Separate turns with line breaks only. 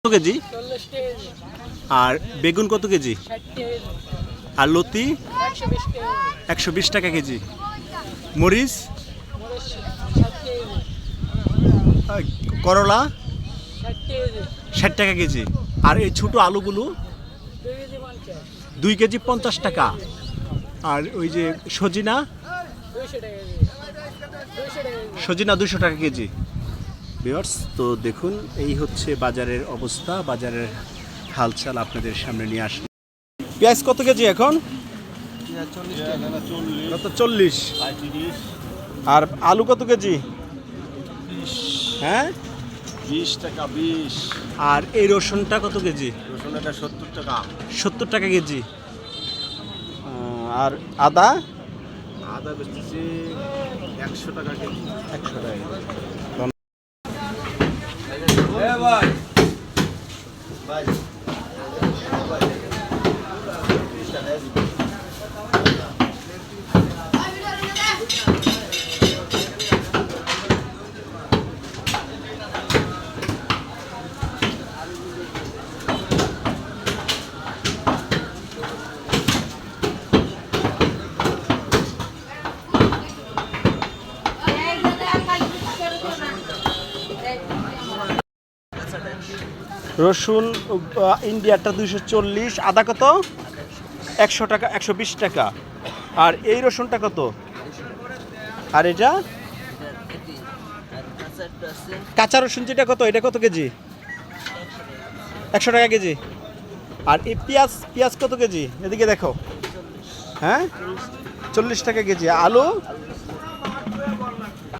কত কেজি? আর বেগুন কত কেজি? আর লতি 120 টাকা কেজি। মরিচ, করলা 60 টাকা কেজি। আর এই ছোট আলুগুলো 2 কেজি 50 টাকা। আর ওই যে সজিনা 200 টাকা কেজি। ভিউয়ার্স, তো দেখুন এই হচ্ছে বাজারের অবস্থা, বাজারের হালচাল আপনাদের সামনে নিয়ে আসলাম। পেঁয়াজ কত কেজি এখন? কত? 40। আর আলু কত কেজি? হ্যাঁ
20 টাকা 20।
আর এই রসুনটা কত কেজি?
রসুন এটা 70 টাকা।
70 টাকা কেজি। আর আদা?
আদা বেচতেছি 100 টাকা কেজি।
100 টাকা কেজি।
ভাই ভাই
রসুন ইন্ডিয়াটা 240। আদা কত? 100 টাকা, 120 টাকা। আর এই রসুনটা কত? আর এটা কাঁচা রসুন যেটা কত? এটা কত কেজি? 100 টাকা কেজি। আর এই পেঁয়াজ, পেঁয়াজ কত কেজি? এদিকে দেখো। হ্যাঁ 40 টাকা কেজি। আলু